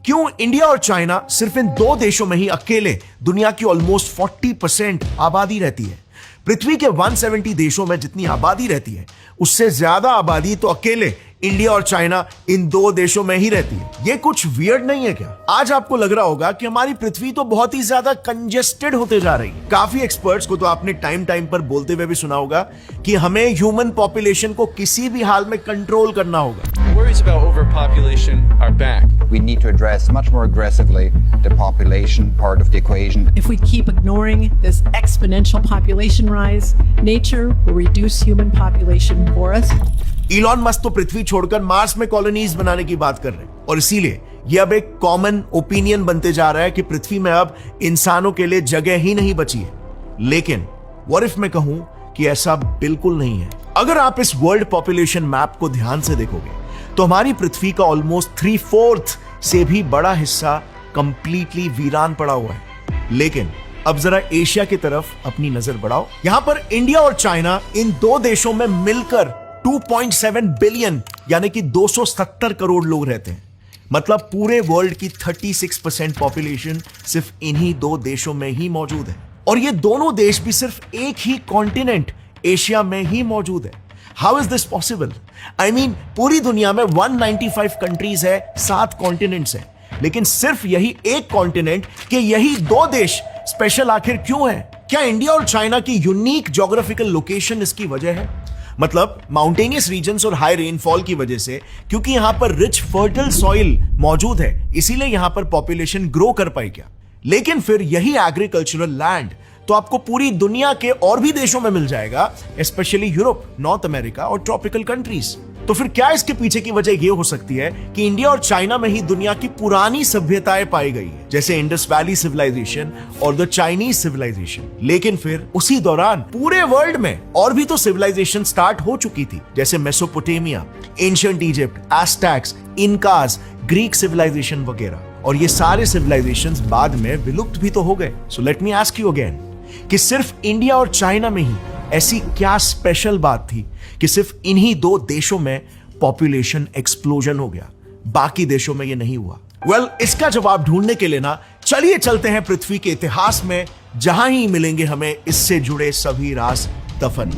क्यों इंडिया और चाइना सिर्फ इन दो देशों में ही अकेले दुनिया की ऑलमोस्ट 40% आबादी रहती है। पृथ्वी के 170 देशों में जितनी आबादी रहती है उससे ज्यादा आबादी तो अकेले इंडिया और चाइना इन दो देशों में ही रहती है। ये कुछ वियर्ड नहीं है क्या? आज आपको लग रहा होगा कि हमारी पृथ्वी तो बहुत ही ज्यादा कंजेस्टेड होते जा रही है। काफी एक्सपर्ट्स को तो आपने टाइम टाइम पर बोलते हुए भी सुना होगा कि हमें ह्यूमन पॉपुलेशन को किसी भी हाल में कंट्रोल करना होगा। Worries about overpopulation are back. We need to address much more aggressively the population part of the equation. If we keep ignoring this exponential population rise, nature will reduce human population for us. Elon Musk तो पृथ्वी छोड़कर Mars में colonies बनाने की बात कर रहे हैं और इसीलिए यह अब एक कॉमन ओपिनियन बनते जा रहा है कि पृथ्वी में अब इंसानों के लिए जगह ही नहीं बची है। लेकिन व्हाट इफ मैं कहूं कि ऐसा बिल्कुल नहीं है। अगर आप इस वर्ल्ड पॉपुलेशन मैप को ध्यान से देखोगे तो हमारी पृथ्वी का ऑलमोस्ट 3/4 से भी बड़ा हिस्सा कंप्लीटली वीरान पड़ा हुआ है। लेकिन अब जरा एशिया की तरफ अपनी नजर बढ़ाओ। यहां पर इंडिया और चाइना इन दो देशों में मिलकर 2.7 बिलियन यानी कि 270 करोड़ लोग रहते हैं। मतलब पूरे वर्ल्ड की 36% पॉपुलेशन सिर्फ इन्हीं दो देशों में ही मौजूद है और ये दोनों देश भी सिर्फ एक ही कॉन्टिनेंट एशिया में ही मौजूद है। How is this possible? I mean पूरी दुनिया में 195 कंट्रीज है, 7 कॉन्टिनेंट्स है, लेकिन सिर्फ यही एक कॉन्टिनेंट के यही दो देश स्पेशल आखिर क्यों है? क्या इंडिया और चाइना की यूनिक ज्योग्राफिकल लोकेशन इसकी वजह है? मतलब माउंटेनियस रीजन्स और हाई रेनफॉल की वजह से, क्योंकि यहां पर रिच फर्टाइल सॉइल मौजूद है, इसीलिए यहां पर पॉपुलेशन ग्रो कर पाई क्या? लेकिन फिर यही एग्रीकल्चरल लैंड तो आपको पूरी दुनिया के और भी देशों में मिल जाएगा, स्पेशली यूरोप, नॉर्थ अमेरिका और ट्रॉपिकल कंट्रीज। तो फिर क्या इसके पीछे की वजह यह हो सकती है कि इंडिया और चाइना में ही दुनिया की पुरानी सभ्यताएं पाई गई है, जैसे इंडस वैली सिविलाइजेशन और द चाइनीज सिविलाइजेशन। लेकिन फिर उसी दौरान पूरे वर्ल्ड में और भी तो सिविलाइजेशन स्टार्ट हो चुकी थी, जैसे Mesopotamia, ancient Egypt, Aztecs, Incas, Greek civilisation वगैरह। और ये सारे सिविलाइजेशंस बाद में विलुप्त भी तो हो गए। So let me ask you again कि सिर्फ इंडिया और चाइना में ही ऐसी क्या स्पेशल बात थी कि सिर्फ इन्हीं दो देशों में पॉपुलेशन एक्सप्लोजन हो गया, बाकी देशों में ये नहीं हुआ? वेल, इसका जवाब ढूंढने के लिए ना चलिए चलते हैं पृथ्वी के इतिहास में, जहां ही मिलेंगे हमें इससे जुड़े सभी राज दफन।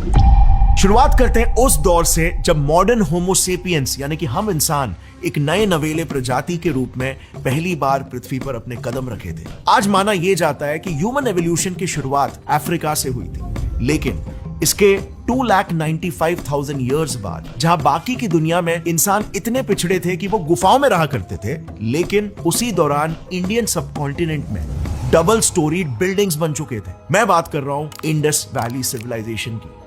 शुरुआत करते हैं उस दौर से जब मॉडर्न होमोसेपियंस यानी कि हम इंसान एक नए नवेले प्रजाति के रूप में पहली बार पृथ्वी पर अपने कदम रखे थे। आज माना यह जाता है कि ह्यूमन एवोल्यूशन की शुरुआत अफ्रीका से हुई थी, लेकिन इसके 2,95,000 ईयर्स बाद जहां बाकी की दुनिया में इंसान इतने पिछड़े थे कि वो गुफाओं में रहा करते थे, लेकिन उसी दौरान इंडियन सबकॉन्टिनेंट में डबल स्टोरीड बिल्डिंग्स बन चुके थे। मैं बात कर रहा हूं इंडस वैली सिविलाइजेशन की।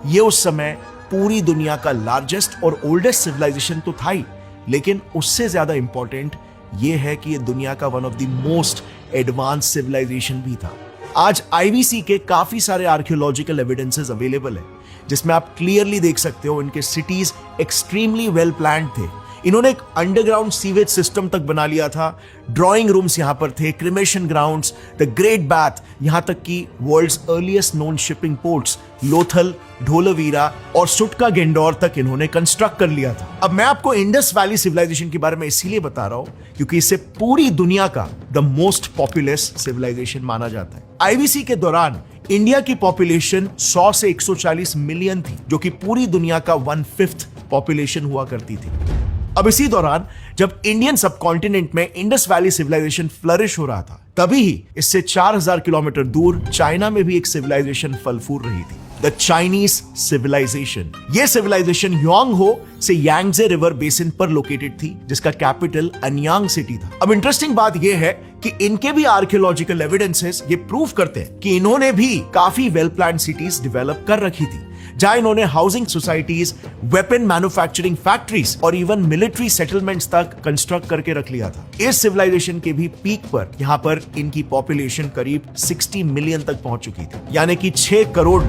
ये उस समय पूरी दुनिया का लार्जेस्ट और ओल्डेस्ट सिविलाइजेशन तो था ही, लेकिन उससे ज्यादा इंपॉर्टेंट यह है कि यह दुनिया का one of the most advance civilization भी था। आज आईवीसी के काफी सारे आर्कियोलॉजिकल एविडेंसेस अवेलेबल है, जिसमें आप क्लियरली देख सकते हो इनके सिटीज एक्सट्रीमली वेल प्लान्ड थे। इन्होंने एक अंडरग्राउंड सीवेज सिस्टम तक बना लिया था, ड्राइंग रूम्स यहां पर थे, cremation grounds, the great bath, यहां तक कि world's earliest known shipping ports Lothal, Dholavira और सुटका गेंडोर तक इन्होंने कंस्ट्रक्ट कर लिया था। अब मैं आपको इंडस वैली सिविलाइजेशन के बारे में इसीलिए बता रहा हूं क्योंकि इसे पूरी दुनिया का द मोस्ट पॉपुलस सिविलाइजेशन माना जाता है। आईवीसी के दौरान इंडिया की पॉपुलेशन 100 से 140 मिलियन थी, जो कि पूरी दुनिया का 1/5 पॉपुलेशन हुआ करती थी। अब इसी दौरान जब इंडियन सबकॉन्टिनेंट में इंडस वैली सिविलाइजेशन फ्लरिश हो रहा था, तभी ही इससे 4000 किलोमीटर दूर चाइना में भी एक सिविलाइजेशन फल फूल रही थी, द चाइनीज सिविलाइजेशन। यह सिविलाइजेशन ह्वांगहो से यांगजे रिवर बेसिन पर लोकेटेड थी, जिसका कैपिटल अन्यांग सिटी था। अब इंटरेस्टिंग बात यह है कि इनके भी आर्कियोलॉजिकल एविडेंसेस ये प्रूव करते हैं कि इन्होंने भी काफी वेल प्लान्ड सिटीज डेवलप कर रखी थी, जहां इन्होंने housing societies, weapon manufacturing factories और इवन मिलिट्री सेटलमेंट्स तक कंस्ट्रक्ट करके रख लिया था। इस सिविलाइजेशन के भी पीक पर यहां पर इनकी पॉपुलेशन करीब 60 मिलियन तक पहुंच चुकी थी, यानी कि 6 करोड़।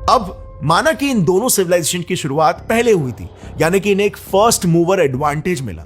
अब माना कि इन दोनों सिविलाइजेशन की शुरुआत पहले हुई थी, यानी कि इन्हें एक फर्स्ट मूवर एडवांटेज मिला,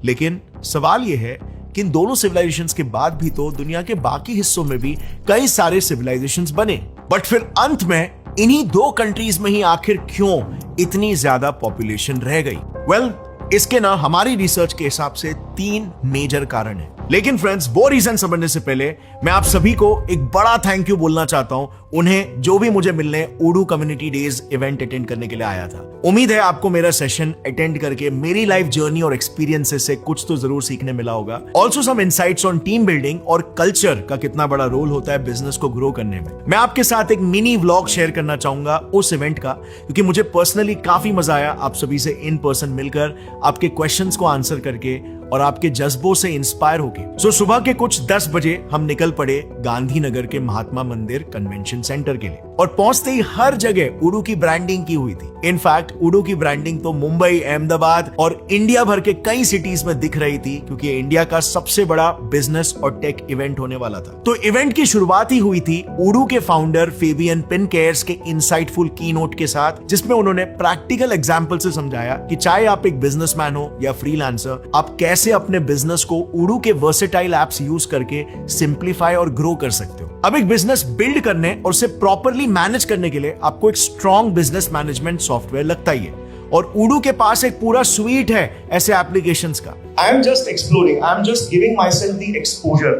लेकिन सवाल यह है कि इन दोनों सिविलाइजेशंस के बाद भी तो दुनिया के बाकी हिस्सों में भी कई सारे सिविलाइजेशंस बने, बट फिर अंत में इन्हीं दो कंट्रीज में ही आखिर क्यों इतनी ज्यादा पॉपुलेशन रह गई? वेल, इसके ना हमारी रिसर्च के हिसाब से 3 मेजर कारण है। लेकिन फ्रेंड्स, वो रीजन समझने से पहले मैं आप सभी को एक बड़ा थैंक यू बोलना चाहता हूं उन्हें जो भी मुझे मिलने उडू कम्युनिटी डेज इवेंट अटेंड करने के लिए आया था। उम्मीद है आपको मेरा सेशन अटेंड करके मेरी लाइफ जर्नी और एक्सपीरियंसेस से कुछ तो जरूर सीखने मिला होगा। Also some insights on team building और कल्चर का कितना बड़ा रोल होता है बिजनेस को ग्रो करने में। मैं आपके साथ एक मिनी व्लॉग शेयर करना चाहूंगा उस इवेंट का, क्योंकि मुझे पर्सनली काफी मजा आया आप सभी से इन पर्सन मिलकर, आपके क्वेश्चंस को आंसर करके और आपके जज्बों से इंस्पायर होके। सो सुबह के कुछ 10 बजे हम निकल पड़े गांधीनगर के महात्मा मंदिर कन्वेंशन सेंटर के लिए, और पहुंचते ही हर जगह उडू की ब्रांडिंग की हुई थी। इनफैक्ट उडू की ब्रांडिंग तो मुंबई, अहमदाबाद और इंडिया भर के कई सिटीज में दिख रही थी, क्योंकि ये इंडिया का सबसे बड़ा बिजनेस और टेक इवेंट होने वाला था। तो इवेंट की शुरुआत ही हुई थी उडू के फाउंडर फेबियन पिनकेयर्स के इनसाइटफुल कीनोट के साथ, जिसमें उन्होंने प्रैक्टिकल एग्जांपल से समझाया कि चाहे आप एक बिजनेसमैन हो या फ्रीलांसर, आप कैसे अपने बिजनेस को उडू के वर्सेटाइल एप्स यूज करके सिंप्लीफाई और ग्रो कर सकते हो। अब एक बिजनेस बिल्ड करने और उसे प्रॉपरली मैनेज करने के लिए आपको एक स्ट्रॉन्ग बिजनेस मैनेजमेंट सॉफ्टवेयर लगता ही है, और उडू के पास एक पूरा स्वीट है ऐसे एप्लीकेशंस का। I am just exploring, I am just giving my self the exposure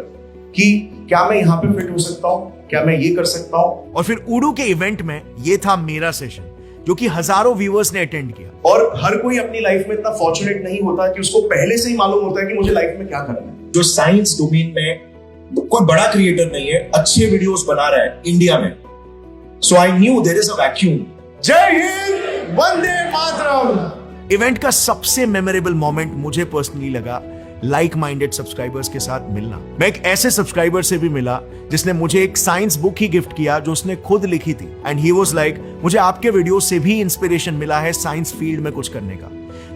कि क्या मैं यहाँ पे फिट हो सकता हूँ, क्या मैं ये कर सकता हूँ। और फिर उडू के इवेंट में ये था मेरा सेशन, जो कि हजारों व्यूअर्स ने अटेंड किया। और हर कोई अपनी लाइफ में इतना फॉर्चुनेट नहीं होता कि उसको पहले से ही मालूम होता है कि मुझे लाइफ में क्या करना है। जो साइंस डोमेन में कोई बड़ा क्रिएटर नहीं है, अच्छे वीडियोस बना रहा है इंडिया में, so I knew there is a vacuum. जय हिंद, वंदे मातरम। इवेंट का सबसे मेमोरेबल मोमेंट मुझे पर्सनली लगा लाइक माइंडेड सब्सक्राइबर्स के साथ मिलना। मैं एक ऐसे सब्सक्राइबर से भी मिला जिसने मुझे एक साइंस बुक ही गिफ्ट किया जो उसने खुद लिखी थी, एंड ही वाज लाइक, मुझे आपके वीडियो से भी इंस्पिरेशन मिला है साइंस फील्ड में कुछ करने का।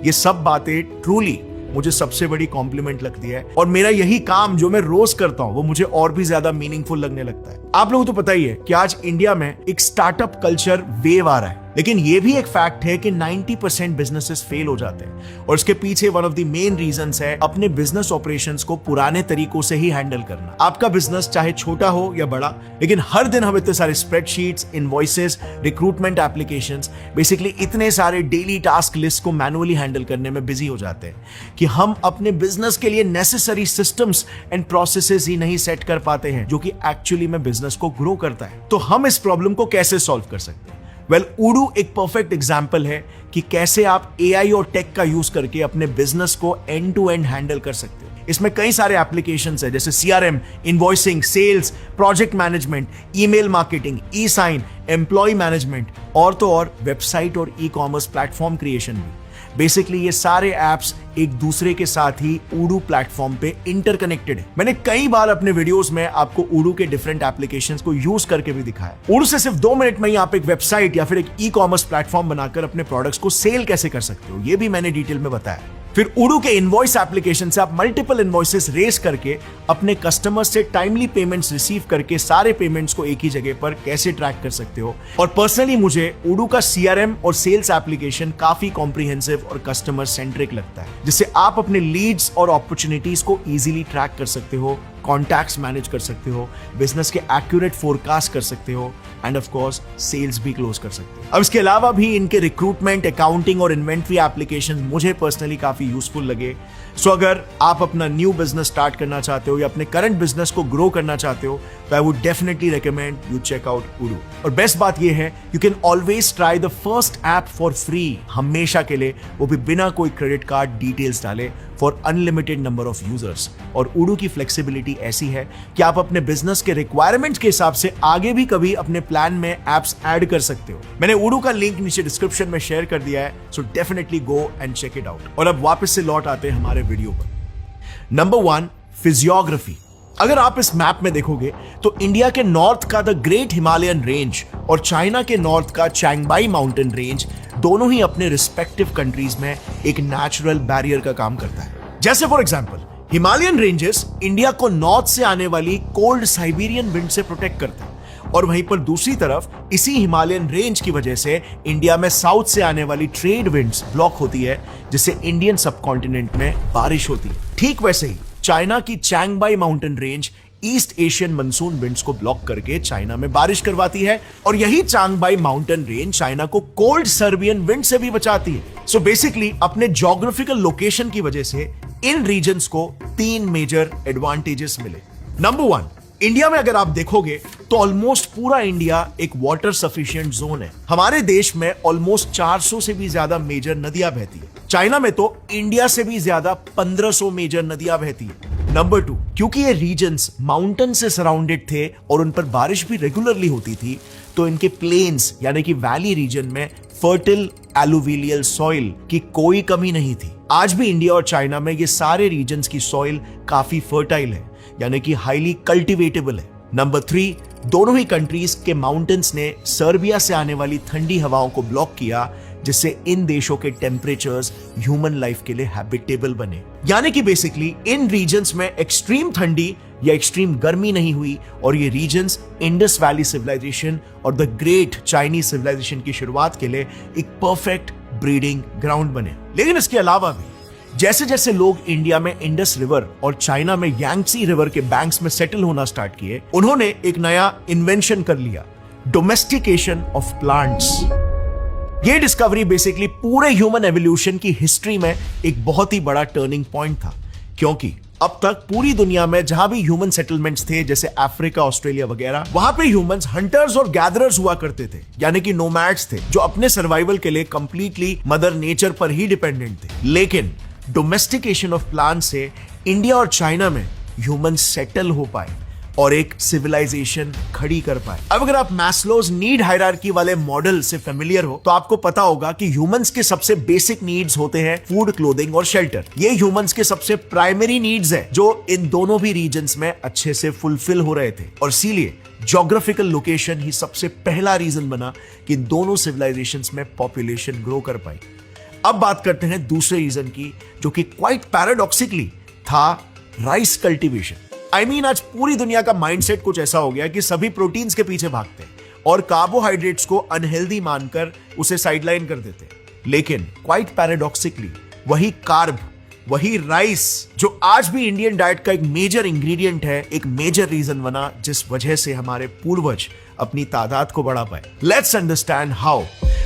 ये सब बातें ट्रूली मुझे सबसे बड़ी कॉम्प्लीमेंट लगती है, और मेरा यही काम जो मैं रोज करता हूं वो मुझे और भी ज्यादा मीनिंगफुल लगने लगता है। आप लोगों को तो पता ही है कि आज इंडिया में एक स्टार्टअप कल्चर वेव आ रहा है, लेकिन ये भी एक फैक्ट है कि 90% बिजनेसेस फेल हो जाते हैं, और इसके पीछे one of the main reasons है अपने बिजनेस ऑपरेशंस को पुराने तरीकों से ही हैंडल करना। आपका बिजनेस चाहे छोटा हो या बड़ा, लेकिन हर दिन हम इतने सारे spreadsheets, invoices, recruitment applications, basically इतने सारे डेली टास्क लिस्ट को मैनुअली हैंडल करने में बिजी हो जाते हैं कि हम अपने बिजनेस के लिए नेसेसरी सिस्टम्स एंड प्रोसेसेस ही नहीं सेट कर पाते हैं, जो कि एक्चुअली में बिजनेस को ग्रो करता है। तो हम इस प्रॉब्लम को कैसे सॉल्व कर सकते हैं? वेल, उडू एक परफेक्ट एग्जाम्पल है कि कैसे आप एआई और टेक का यूज करके अपने बिजनेस को एंड टू एंड हैंडल कर सकते हो। इसमें कई सारे एप्लीकेशंस है, जैसे CRM, invoicing, sales, project management, email marketing, e sign, employ management, और तो और वेबसाइट और ई कॉमर्स प्लेटफॉर्म क्रिएशन भी। बेसिकली ये सारे एप्स एक दूसरे के साथ ही उडू प्लेटफॉर्म पे इंटरकनेक्टेड है। मैंने कई बार अपने वीडियोस में आपको उडू के डिफरेंट एप्लीकेशंस को यूज करके भी दिखाया। उडू से सिर्फ 2 मिनट में ही आप एक वेबसाइट या फिर एक ई कॉमर्स प्लेटफॉर्म बनाकर अपने प्रोडक्ट्स को सेल कैसे कर सकते हो, ये भी मैंने डिटेल में बताया। फिर उडू के इनवॉइस एप्लीकेशन से आप मल्टीपल इनवॉइसेस रेज करके अपने कस्टमर से टाइमली पेमेंट्स रिसीव करके सारे पेमेंट्स को एक ही जगह पर कैसे ट्रैक कर सकते हो। और पर्सनली मुझे उडू का सीआरएम और सेल्स एप्लीकेशन काफी कॉम्प्रिहेंसिव और कस्टमर सेंट्रिक लगता है, जिससे आप अपने लीड्स और अपॉर्चुनिटीज को इजीली ट्रैक कर सकते हो, कॉन्टैक्ट्स मैनेज कर सकते हो, बिजनेस के एक्यूरेट फोरकास्ट कर सकते हो, एंड ऑफ कोर्स सेल्स भी क्लोज कर सकते हो। अब इसके अलावा भी इनके रिक्रूटमेंट, अकाउंटिंग और इन्वेंट्री एप्लीकेशन मुझे पर्सनली काफी यूजफुल लगे। सो अगर आप अपना न्यू बिजनेस स्टार्ट करना चाहते हो या अपने करंट बिजनेस को ग्रो करना चाहते हो, तो I would definitely recommend you check out Odoo. और बेस्ट बात यह है, you can always try the first app for free, हमेशा के लिए, वो भी बिना कोई क्रेडिट कार्ड डिटेल्स डाले, for unlimited number of users. और उडू की फ्लेक्सिबिलिटी ऐसी है कि आप अपने बिजनेस के रिक्वायरमेंट्स के हिसाब से आगे भी कभी अपने प्लान में एप्स ऐड कर सकते हो। मैंने उडू का लिंक नीचे डिस्क्रिप्शन में शेयर कर दिया है, so definitely go and check it out. और अब वापस से लौट आते हैं हमारे वीडियो पर। Number 1, physiography. अगर आप इस मैप में देखोगे तो इंडिया के नॉर्थ का द ग्रेट हिमालयन रेंज और चाइना के नॉर्थ का चैंगबाई माउंटेन रेंज दोनों ही अपने रिस्पेक्टिव कंट्रीज में एक नेचुरल बैरियर का काम करता है। जैसे for example, Himalayan ranges India को नॉर्थ से आने वाली कोल्ड साइबेरियन विंड से प्रोटेक्ट करते हैं, और वहीं पर दूसरी तरफ इसी हिमालयन रेंज की वजह से इंडिया में साउथ से आने वाली ट्रेड विंड्स ब्लॉक होती है, जिससे इंडियन सबकॉन्टिनेंट में बारिश होती है। ठीक वैसे ही चाइना की Changbai mountain range east Asian monsoon winds को ब्लॉक करके चाइना में बारिश करवाती है, और यही चैंगबाई माउंटेन रेंज चाइना को कोल्ड सर्बियन विंड से भी बचाती है। सो बेसिकली अपने ज्योग्राफिकल लोकेशन की वजह से इन रीजन्स को 3 मेजर एडवांटेजेस मिले। नंबर 1, इंडिया में अगर आप देखोगे तो ऑलमोस्ट पूरा इंडिया एक वाटर सफिशिएंट जोन है। हमारे देश में ऑलमोस्ट 400 से भी ज्यादा मेजर नदियां बहती है। चाइना में तो इंडिया से भी ज्यादा 1500 मेजर नदियां बहती है। नंबर 2, क्योंकि ये रीजन्स माउंटेन से सराउंडेड थे और उन पर बारिश भी रेगुलरली होती थी, तो इनके प्लेन्स यानी कि वैली रीजन में फर्टिल एलुवियल सॉइल की कोई कमी नहीं थी। आज भी इंडिया और चाइना में ये सारे रीजन्स की सॉइल काफी फर्टाइल है, यानी कि हाईली कल्टिवेटेबल है। नंबर 3, दोनों ही कंट्रीज के माउंटेन्स ने सर्बिया से आने वाली ठंडी हवाओं को ब्लॉक किया, जिससे इन देशों के टेम्परेचर्स ह्यूमन लाइफ के लिए हैबिटेबल बने। यानी कि बेसिकली इन रीजन्स में एक्सट्रीम ठंडी या एक्सट्रीम गर्मी नहीं हुई और ये रीजन्स इंडस वैली सिविलाइजेशन और द ग्रेट चाइनीज सिविलाइजेशन की शुरुआत के लिए एक परफेक्ट ब्रीडिंग ग्राउंड बने। लेकिन इसके अलावा भी जैसे जैसे लोग इंडिया में इंडस रिवर और चाइना में यांगत्सी रिवर के बैंक्स में सेटल होना स्टार्ट किए, उन्होंने एक नया इन्वेंशन कर लिया, डोमेस्टिकेशन ऑफ प्लांट्स। ये डिस्कवरी बेसिकली पूरे ह्यूमन एवोल्यूशन की हिस्ट्री में एक बहुत ही बड़ा टर्निंग पॉइंट था, क्योंकि अब तक पूरी दुनिया में जहां भी ह्यूमन सेटलमेंट्स थे, जैसे अफ्रीका, ऑस्ट्रेलिया वगैरह, वहां पे ह्यूमंस हंटर्स और गैदरर्स हुआ करते थे, यानी कि नोमैड्स थे, जो अपने सर्वाइवल के लिए कंप्लीटली मदर नेचर पर ही डिपेंडेंट थे। लेकिन डोमेस्टिकेशन ऑफ प्लांट से इंडिया और चाइना में ह्यूमन सेटल हो पाए और एक सिविलाइजेशन खड़ी कर पाए। अब अगर आप मैस्लोज नीड हायरार्की वाले मॉडल से फेमिलियर हो तो आपको पता होगा कि ह्यूमंस के सबसे बेसिक नीड्स होते हैं फूड, क्लोथिंग और शेल्टर। ये ह्यूमंस के सबसे प्राइमरी नीड्स है, जो इन दोनों भी रीजन्स में अच्छे से फुलफिल हो रहे थे, और इसीलिए ज्योग्राफिकल लोकेशन ही सबसे पहला रीजन बना कि इन दोनों सिविलाइजेशंस में पॉपुलेशन ग्रो कर पाई। अब बात करते हैं दूसरे रीजन की, जो कि क्वाइट पैराडॉक्सिकली था राइस कल्टीवेशन। आज पूरी दुनिया का माइंडसेट कुछ ऐसा हो गया कि सभी प्रोटीन्स के पीछे भागते हैं और कार्बोहाइड्रेट्स को अनहेल्दी मानकर उसे साइडलाइन कर देते हैं। लेकिन क्वाइट पैराडॉक्सिकली वही कार्ब, वही राइस, जो आज भी इंडियन डाइट का एक मेजर इंग्रेडिएंट है, एक मेजर रीजन बना जिस वजह से हमारे पूर्वज अपनी तादाद को बढ़ा पाए। Let's understand how.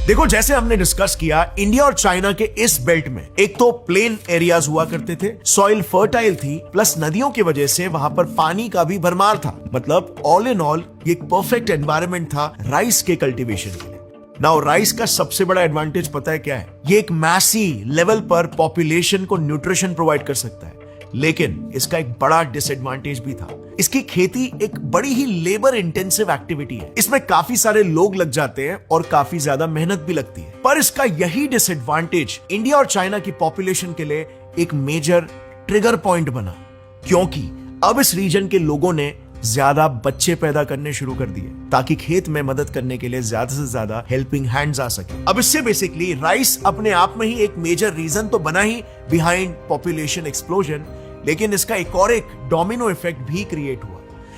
देखो, जैसे हमने डिस्कस किया, इंडिया और चाइना के इस बेल्ट में एक तो प्लेन एरियाज हुआ करते थे, सॉइल फर्टाइल थी, प्लस नदियों की वजह से वहां पर पानी का भी भरमार था। मतलब ऑल इन ऑल ये एक परफेक्ट एनवायरनमेंट था राइस के कल्टीवेशन के लिए। नाउ राइस का सबसे बड़ा एडवांटेज पता है क्या है? ये एक मैसी लेवल पर पॉपुलेशन को न्यूट्रिशन प्रोवाइड कर सकता है, लेकिन इसका एक बड़ा डिसएडवांटेज भी था। इसकी खेती एक बड़ी ही लेबर इंटेंसिव एक्टिविटी है, इसमें काफी सारे लोग लग जाते हैं और काफी ज्यादा मेहनत भी लगती है। पर इसका यही डिसएडवांटेज इंडिया और चाइना की पॉपुलेशन के लिए एक मेजर ट्रिगर पॉइंट बना, क्योंकि अब इस रीजन के लोगों ने ज्यादा बच्चे पैदा करने शुरू कर दिए ताकि खेत में मदद करने के लिए ज्यादा से ज्यादा हेल्पिंग हैंड्स आ सके। अब इससे बेसिकली राइस अपने आप में ही एक मेजर रीजन तो बना ही बिहाइंड पॉपुलेशन एक्सप्लोजन, लेकिन इसका एक डोमिनो इफेक्ट भी क्रिएट हुआ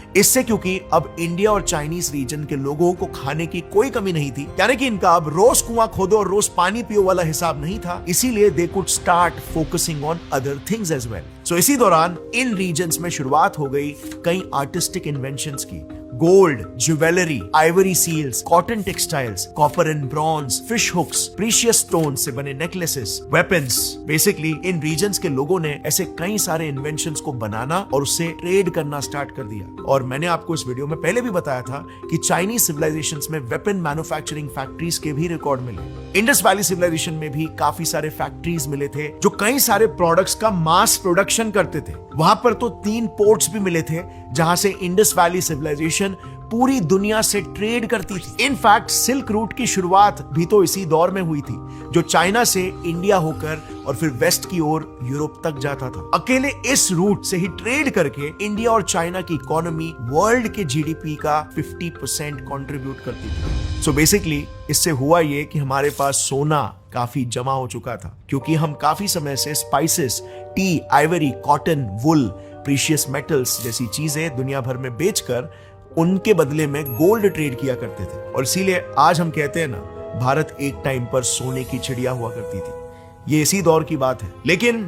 इससे, क्योंकि अब इंडिया और चाइनीज रीजन के लोगों को खाने की कोई कमी नहीं थी, यानी कि इनका अब रोज कुआं खोदो और रोज पानी पियो वाला हिसाब नहीं था, इसीलिए they could start focusing on other things as well. So इसी दौरान इन रीजन्स में शुरुआत हो गई कई आर्टिस्टिक इन्वेंशंस की। Gold, jewellery, ivory seals, cotton textiles, copper and bronze, fish hooks, precious stone से बने नेकलेसेस, वेपन्स। बेसिकली इन रीजन्स के लोगों ने ऐसे कई सारे इन्वेंशंस को बनाना और उससे ट्रेड करना स्टार्ट कर दिया। और मैंने आपको इस वीडियो में पहले भी बताया था कि चाइनीज सिविलाइजेशंस में वेपन मैन्युफैक्चरिंग फैक्ट्रीज के भी रिकॉर्ड मिले। इंडस वैली सिविलाइजेशन में भी काफी सारे फैक्ट्रीज मिले थे जो कई सारे प्रोडक्ट्स का मास प्रोडक्शन करते थे। वहां पर तो 3 पोर्ट्स भी मिले थे जहां से इंडस वैली सिविलाइजेशन पूरी दुनिया से ट्रेड करती थी। इनफैक्ट सिल्क रूट की शुरुआत भी तो इसी दौर में हुई थी, जो चाइना से इंडिया होकर और फिर वेस्ट की ओर यूरोप तक जाता था। अकेले इस रूट से ही ट्रेड करके इंडिया और चाइना की इकोनॉमी वर्ल्ड के जीडीपी का 50% कंट्रीब्यूट करती थी। सो बेसिकली इससे हुआ ये कि हमारे पास सोना काफी जमा हो चुका था, क्योंकि हम काफी समय से स्पाइसेस, टी, आइवरी, कॉटन, वुल, प्रीशियस मेटल्स जैसी चीजें दुनिया भर में बेचकर उनके बदले में गोल्ड ट्रेड किया करते थे। और इसीलिए आज हम कहते हैं ना, भारत एक टाइम पर सोने की चिड़िया हुआ करती थी। ये इसी दौर की बात है। लेकिन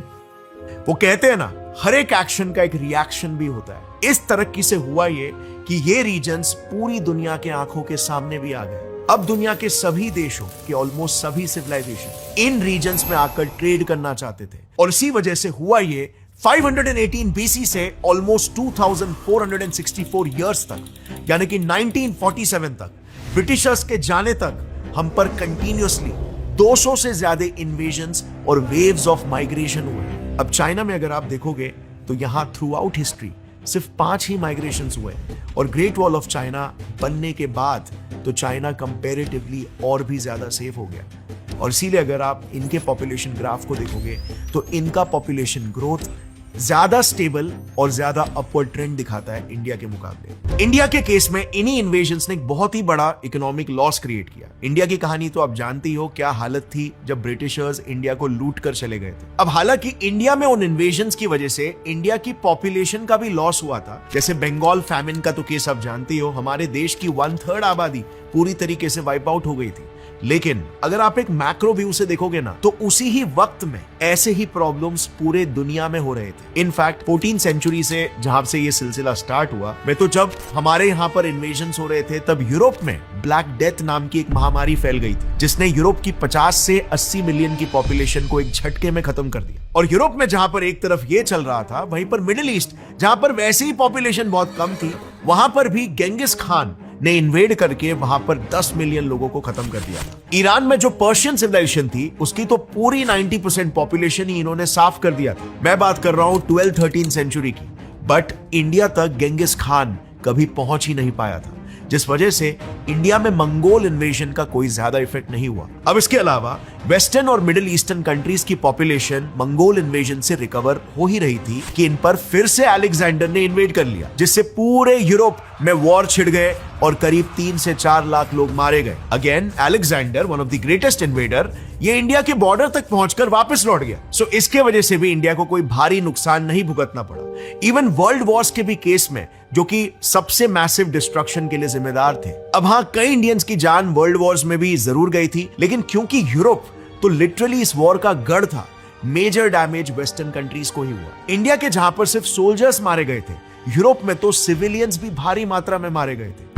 वो कहते हैं ना, हर एक एक्शन का एक रिएक्शन भी होता है। इस तरक्की से हुआ ये कि ये रीजन्स पूरी दुनिया के आंखों के सामने भी आ गए। अब दुनिया के सभी देशों के ऑलमोस्ट सभी सिविलाइजेशन इन रीजन्स में आकर ट्रेड करना चाहते थे, और इसी वजह से हुआ ये 518 BC से ऑलमोस्ट 2464 ईयर्स तक यानी कि 1947 तक ब्रिटिशर्स के जाने तक हम पर कंटिन्यूअसली 200 से ज्यादा इन्वेजन्स और वेव्स ऑफ माइग्रेशन हुए। अब चाइना में अगर आप देखोगे तो यहां थ्रू आउट हिस्ट्री सिर्फ 5 ही माइग्रेशंस हुए और ग्रेट वॉल ऑफ चाइना बनने के बाद तो चाइना कंपैरेटिवली और भी ज्यादा सेफ हो गया। और इसीलिए अगर आप इनके पॉपुलेशन ग्राफ को देखोगे तो इनका पॉपुलेशन ग्रोथ ज्यादा स्टेबल और ज्यादा अपवर्ड ट्रेंड दिखाता है इंडिया के मुकाबले। इंडिया के केस में इन्हीं इन्वेजन्स ने एक बहुत ही बड़ा इकोनॉमिक लॉस क्रिएट किया। इंडिया की कहानी तो आप जानते ही हो क्या हालत थी जब ब्रिटिशर्स इंडिया को लूट कर चले गए थे। अब हालांकि इंडिया में उन इन्वेजन्स की वजह से इंडिया की पॉपुलेशन का भी लॉस हुआ था। जैसे बंगाल फैमिन का तो केस आप जानते ही हो, हमारे देश की 1/3 आबादी पूरी तरीके से वाइप आउट हो गई थी। लेकिन अगर आप एक मैक्रो व्यू से देखोगे ना तो उसी ही वक्त में ऐसे ही प्रॉब्लम्स पूरे दुनिया में हो रहे थे। इनफैक्ट 14th सेंचुरी से जहां से ये सिलसिला स्टार्ट हुआ, मैं तो जब हमारे यहाँ पर इन्वेजन्स हो रहे थे तब यूरोप में ब्लैक डेथ नाम की एक महामारी फैल गई थी जिसने यूरोप की 50 से 80 मिलियन की पॉपुलेशन को एक झटके में खत्म कर दिया। और यूरोप में जहां पर एक तरफ ये चल रहा था, वहीं पर मिडिल ईस्ट जहां पर वैसे ही पॉपुलेशन बहुत कम थी, वहां पर भी गेंगिस खान ने इन्वेड करके वहां पर 10 मिलियन लोगों को खत्म कर दिया था। ईरान में जो पर्शियन सिविलाइजेशन थी उसकी तो पूरी 90% पॉपुलेशन ही इन्होंने साफ कर दिया था। मैं बात कर रहा हूं 12th-13th सेंचुरी की। बट इंडिया तक गेंगिस खान कभी पहुंच ही नहीं पाया था, जिस वजह से इंडिया में मंगोल इन्वेजन का कोई ज्यादा इफेक्ट नहीं हुआ। अब इसके अलावा वेस्टर्न और मिडिल ईस्टर्न कंट्रीज की पॉपुलेशन मंगोल इन्वेजन से रिकवर हो ही रही थी कि इन पर फिर से अलेक्जेंडर ने इन्वेड कर लिया, जिससे पूरे यूरोप में वॉर छिड़ गए और करीब 3 से 4 लाख लोग मारे गए। Again Alexander, one of the greatest invader, ये इंडिया के बॉर्डर तक पहुंचकर वापस लौट गया। सो इसके वजह से भी इंडिया को कोई भारी नुकसान नहीं भुगतना पड़ा। इवन वर्ल्ड वॉर्स के भी केस में, जो कि सबसे मैसिव डिस्ट्रक्शन के लिए जिम्मेदार थे। अब हाँ, कई इंडियंस की जान वर्ल्ड वॉर्स में भी जरूर गई थी, लेकिन क्योंकि यूरोप तो लिटरली इस वॉर का गढ़ था, मेजर डैमेज वेस्टर्न कंट्रीज को ही हुआ। इंडिया के जहां पर सिर्फ सोल्जर्स मारे गए थे, यूरोप में तो सिविलियंस भी भारी मात्रा में मारे गए थे।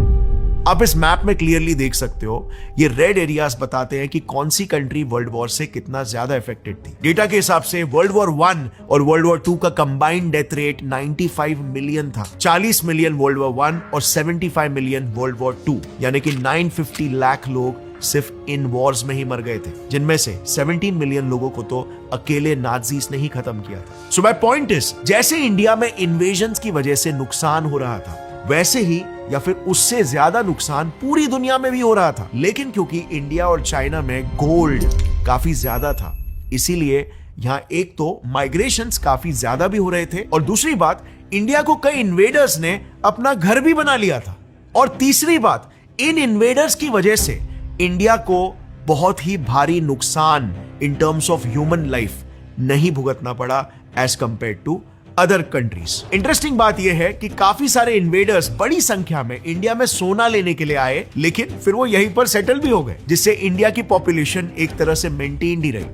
आप इस मैप में क्लियरली देख सकते हो, ये रेड एरियाज बताते हैं कि कौन सी कंट्री वर्ल्ड वॉर से कितना ज्यादा इफेक्टेड थी। डेटा के हिसाब से वर्ल्ड वॉर 1 और वर्ल्ड वॉर 2 का कंबाइंड डेथ रेट 95 मिलियन था। 40 मिलियन वर्ल्ड वॉर 1 और 75 मिलियन वर्ल्ड वॉर 2, यानी कि 950 लाख लोग सिर्फ इन वॉर्स में ही मर गए थे, जिनमें से 17 मिलियन लोगों को तो अकेले नाजीज ने ही खत्म किया था। सो माय पॉइंट इज, जैसे इंडिया में इन्वेजन्स की वजह से नुकसान हो रहा था, वैसे ही या फिर उससे ज्यादा नुकसान पूरी दुनिया में भी हो रहा था। लेकिन क्योंकि इंडिया और चाइना में गोल्ड काफी ज्यादा था, इसीलिए यहां एक तो माइग्रेशंस काफी ज्यादा भी हो रहे थे, और दूसरी बात, इंडिया को कई इन्वेडर्स ने अपना घर भी बना लिया था। और तीसरी बात, इन इन्वेडर्स की वजह से इंडिया को बहुत ही भारी नुकसान in terms of human life नहीं भुगतना पड़ा as compared to other countries. Interesting बात यह है कि काफी सारे इन्वेडर्स बड़ी संख्या में इंडिया में सोना लेने के लिए आए, लेकिन फिर वो यहीं पर सेटल भी हो गए, जिससे इंडिया की पॉपुलेशन एक तरह से मेंटेन ही रही।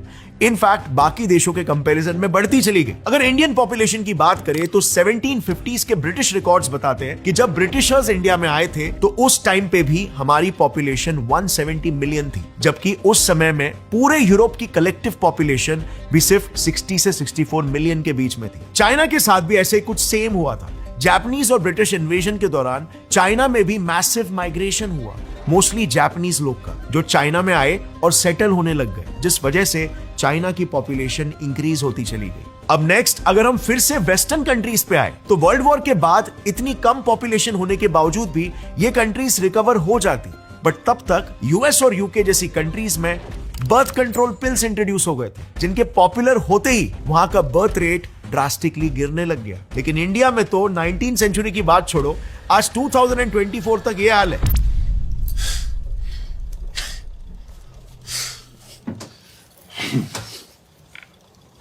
इनफैक्ट बाकी देशों के कंपैरिजन में बढ़ती चली गई। अगर इंडियन पॉपुलेशन की बात करें तो 1750s के ब्रिटिश रिकॉर्ड्स बताते हैं कि जब ब्रिटिशर्स इंडिया में आए थे तो उस टाइम पे भी हमारी पॉपुलेशन 170 मिलियन थी, जबकि उस समय में पूरे यूरोप की कलेक्टिव पॉपुलेशन भी सिर्फ 60 से 64 मिलियन के बीच में थी। चाइना के साथ भी ऐसे कुछ सेम हुआ था। जापानीज और ब्रिटिश इन्वेजन के दौरान चाइना में भी मैसिव माइग्रेशन हुआ, मोस्टली जापानीज लोग का, जो चाइना में आए और सेटल होने लग गए, जिस वजह से चाइना की पॉपुलेशन इंक्रीज होती चली गई। अब नेक्स्ट, अगर हम फिर से वेस्टर्न कंट्रीज पे आए तो वर्ल्ड वॉर के बाद इतनी कम पॉपुलेशन होने के बावजूद भी ये कंट्रीज रिकवर हो जाती, बट तब तक यूएस और यूके जैसी कंट्रीज में बर्थ कंट्रोल पिल्स इंट्रोड्यूस हो गए थे, जिनके पॉपुलर होते ही वहां का बर्थ रेट ड्रास्टिकली गिरने लग गया। लेकिन इंडिया में तो 19th सेंचुरी की बात छोड़ो, आज 2024 तक ये हाल है।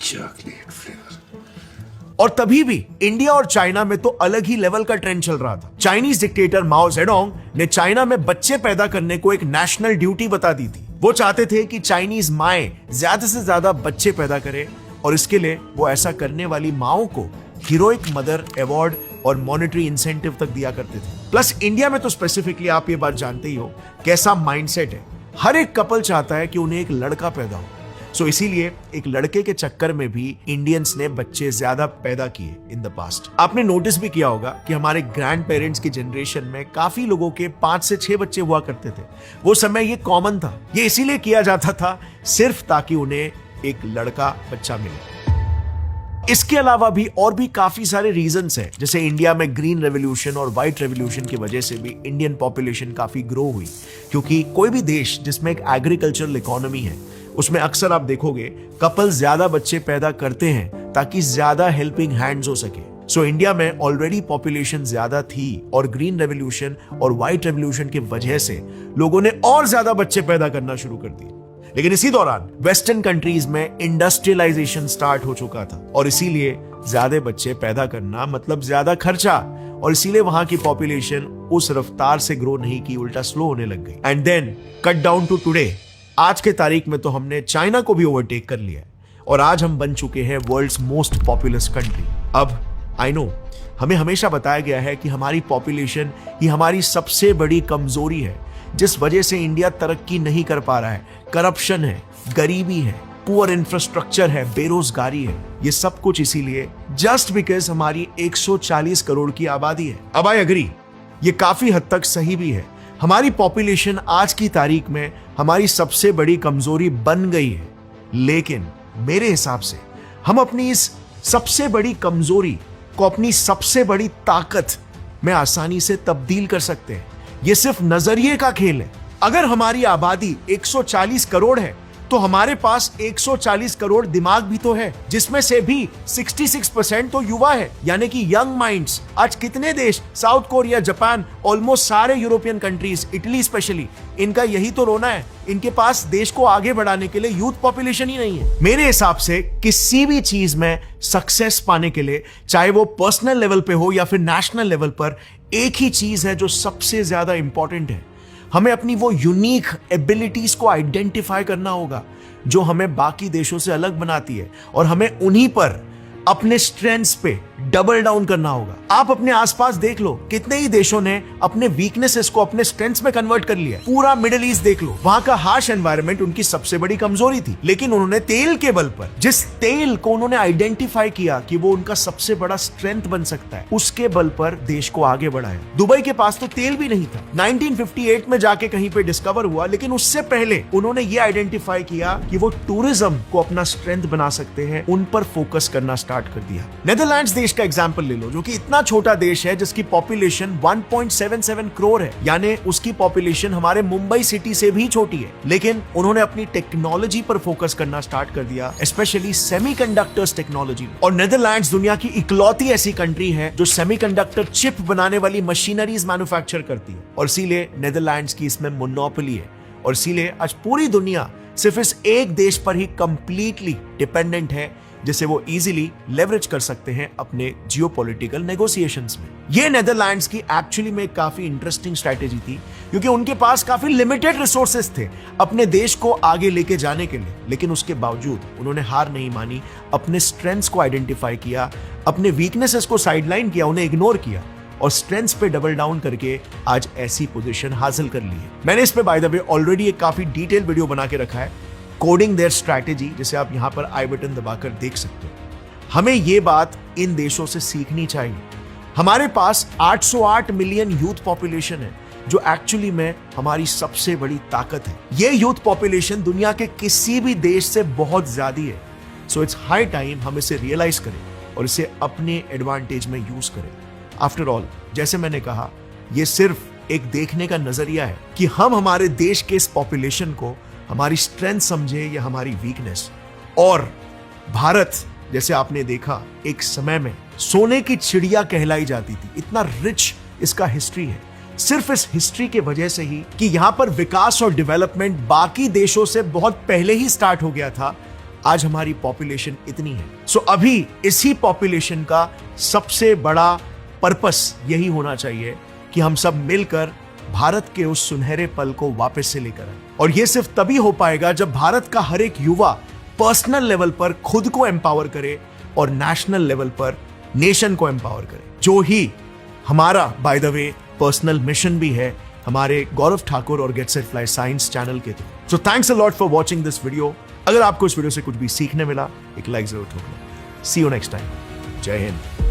Chocolate flavour. और तभी भी इंडिया और चाइना में तो अलग ही लेवल का ट्रेंड चल रहा था। चाइनीज डिक्टेटर माओ जेडोंग ने चाइना में बच्चे पैदा करने को एक नेशनल ड्यूटी बता दी थी। वो चाहते थे कि चाइनीज माएं ज्यादा से ज्यादा बच्चे पैदा करें, और इसके लिए वो ऐसा करने वाली माओ को हीरोइक मदर अवार्ड और मॉनेटरी इंसेंटिव तक दिया करते थे। प्लस इंडिया में तो स्पेसिफिकली आप ये बात जानते ही हो कैसा माइंडसेट है। हर एक कपल चाहता है कि उन्हें एक लड़का पैदा हो, सो इसीलिए एक लड़के के चक्कर में भी इंडियंस ने बच्चे ज्यादा पैदा किए इन द पास्ट। आपने नोटिस भी किया होगा कि हमारे ग्रैंड पेरेंट्स की जनरेशन में काफी लोगों के 5 से 6 बच्चे हुआ करते थे। वो समय ये कॉमन था। ये इसीलिए किया जाता था सिर्फ ताकि उन्हें एक लड़का बच्चा मिले। इसके अलावा भी और भी काफी सारे रीजंस हैं, जैसे इंडिया में ग्रीन रेवोल्यूशन और व्हाइट रेवोल्यूशन की वजह से भी इंडियन पॉपुलेशन काफी ग्रो हुई, क्योंकि कोई भी देश जिसमें एक एग्रीकल्चरल इकोनॉमी है उसमें अक्सर आप देखोगे कपल ज्यादा बच्चे पैदा करते हैं ताकि ज्यादा हेल्पिंग हैंड्स हो सके। सो इंडिया में ऑलरेडी पॉपुलेशन ज्यादा थी और ग्रीन रेवोल्यूशन और व्हाइट रेवोल्यूशन की वजह से लोगों ने और ज्यादा बच्चे पैदा करना शुरू कर दिए। लेकिन इसी दौरान वेस्टर्न कंट्रीज में इंडस्ट्रियलाइजेशन स्टार्ट हो चुका था और इसीलिए ज्यादा बच्चे पैदा करना मतलब ज्यादा खर्चा, और इसीलिए वहां की पॉपुलेशन उस रफ्तार से ग्रो नहीं की, उल्टा स्लो होने लग गई। And then cut down to today, आज के तारीख में तो हमने चाइना को भी ओवरटेक कर लिया और आज हम बन चुके हैं वर्ल्ड्स मोस्ट पॉपुलस कंट्री। अब आई नो हमें हमेशा बताया गया है कि हमारी पॉपुलेशन ही हमारी सबसे बड़ी कमजोरी है, जिस वजह से इंडिया तरक्की नहीं कर पा रहा है। करप्शन है, गरीबी है, पुअर इंफ्रास्ट्रक्चर है, बेरोजगारी है। ये सब कुछ इसीलिए जस्ट बिकॉज हमारी 140 करोड़ की आबादी है। अब आई एग्री, ये काफी हद तक सही भी है। हमारी पॉपुलेशन आज की तारीख में हमारी सबसे बड़ी कमजोरी बन गई है, लेकिन मेरे हिसाब से हम अपनी इस सबसे बड़ी कमजोरी को अपनी सबसे बड़ी ताकत में आसानी से तब्दील कर सकते हैं। ये सिर्फ नजरिए का खेल है। अगर हमारी आबादी 140 करोड़ है तो हमारे पास 140 करोड़ दिमाग भी तो है, जिसमें से भी 66% तो युवा है, यानी कि यंग माइंड्स। आज कितने देश, साउथ कोरिया, जापान, ऑलमोस्ट सारे यूरोपियन कंट्रीज, इटली स्पेशली, इनका यही तो रोना है, इनके पास देश को आगे बढ़ाने के लिए यूथ पॉपुलेशन ही नहीं है। मेरे हिसाब से किसी भी चीज में सक्सेस पाने के लिए, चाहे वो पर्सनल लेवल पे हो या फिर नेशनल लेवल पर, एक ही चीज है जो सबसे ज्यादा इंपॉर्टेंट है। हमें अपनी वो यूनिक एबिलिटीज को आइडेंटिफाई करना होगा जो हमें बाकी देशों से अलग बनाती है, और हमें उन्हीं पर, अपने स्ट्रेंथ्स पे डबल डाउन करना होगा। आप अपने आसपास देख लो, कितने ही देशों ने अपने वीकनेसेस को अपने स्ट्रेंथ्स में कन्वर्ट कर लिया। पूरा मिडिल ईस्ट देख लो, वहां का हार्श एनवायरनमेंट उनकी सबसे बड़ी कमजोरी थी, लेकिन उन्होंने तेल के बल पर, जिस तेल को उन्होंने आइडेंटिफाई किया कि वो उनका सबसे बड़ा स्ट्रेंथ बन सकता है, उसके बल पर देश को आगे बढ़ाया। दुबई के पास तो तेल भी नहीं था, 1958 में जाके कहीं पे डिस्कवर हुआ, लेकिन उससे पहले उन्होंने ये आइडेंटिफाई किया कि वो टूरिज्म को अपना स्ट्रेंथ बना सकते हैं, उन पर फोकस करना स्टार्ट कर दिया। नेदरलैंड्स देश का एग्जांपल ले लो, जो कि इतना छोटा देश है जिसकी पॉपुलेशन 1.77 करोड़ है, यानी उसकी पॉपुलेशन हमारे मुंबई सिटी से भी छोटी है, लेकिन उन्होंने अपनी टेक्नोलॉजी पर फोकस करना स्टार्ट कर दिया, स्पेशली सेमीकंडक्टर्स टेक्नोलॉजी। और नेदरलैंड्स दुनिया की इकलौती ऐसी कंट्री है जो सेमीकंडक्टर चिप बनाने वाली मशीनरीज मैन्युफैक्चर करती है, और इसीलिए नेदरलैंड्स की इसमें मोनोपोली है, और इसीलिए आज पूरी दुनिया सिर्फ इस एक देश पर ही कंप्लीटली डिपेंडेंट है, जिसे वो इजीली लेवरेज कर सकते हैं अपने जियोपॉलिटिकल नेगोशिएशंस में। ये नेदरलैंड्स की एक्चुअली में काफी इंटरेस्टिंग स्ट्रैटेजी थी, क्योंकि उनके पास काफी लिमिटेड रिसोर्सेस थे अपने देश को आगे लेके जाने के लिए, लेकिन उसके बावजूद उन्होंने हार नहीं मानी, अपने स्ट्रेंथ्स को आइडेंटिफाई किया, अपने वीकनेसेस को साइडलाइन किया, उन्हें इग्नोर किया, और स्ट्रेंथ्स पे डबल डाउन करके आज ऐसी पोजीशन हासिल कर ली है। मैंने इस पे बाय द वे ऑलरेडी एक काफी डिटेल वीडियो बना के रखा है, कोडिंग देयर स्ट्रैटेजी, जिसे आप यहां पर आई बटन दबाकर देख सकते हो। हमें यह बात इन देशों से सीखनी चाहिए। हमारे पास 808 मिलियन यूथ पॉपुलेशन है, जो एक्चुअली में हमारी सबसे बड़ी ताकत है। यह यूथ पॉपुलेशन दुनिया के किसी भी देश से बहुत ज्यादा है। सो इट्स हाई टाइम हम इसे रियलाइज करें और इसे अपने एडवांटेज में यूज करें। आफ्टर ऑल, जैसे मैंने कहा, यह सिर्फ एक देखने का नजरिया है कि हम हमारे देश के इस पॉपुलेशन को हमारी स्ट्रेंथ समझे या हमारी वीकनेस। और भारत, जैसे आपने देखा, एक समय में सोने की चिड़िया कहलाई जाती थी। इतना रिच इसका हिस्ट्री है, सिर्फ इस हिस्ट्री के वजह से ही कि यहां पर विकास और डेवलपमेंट बाकी देशों से बहुत पहले ही स्टार्ट हो गया था। आज हमारी पॉपुलेशन इतनी है। सो अभी इसी पॉपुलेशन का सबसे बड़ा पर्पस यही होना चाहिए कि हम सब मिलकर भारत के उस सुनहरे पल को वापस से लेकर आए। और यह सिर्फ तभी हो पाएगा जब भारत का हर एक युवा पर्सनल लेवल पर खुद को एम्पावर करे और नेशनल लेवल पर नेशन को एम्पावर करे, जो ही हमारा by the way personal mission भी है हमारे गौरव ठाकुर और get set fly science channel के through. So thanks a lot for watching this video. अगर आपको इस वीडियो से कुछ भी सीखने मिला, एक लाइक जरूर ठोकना। सी यू नेक्स्ट टाइम। जय हिंद।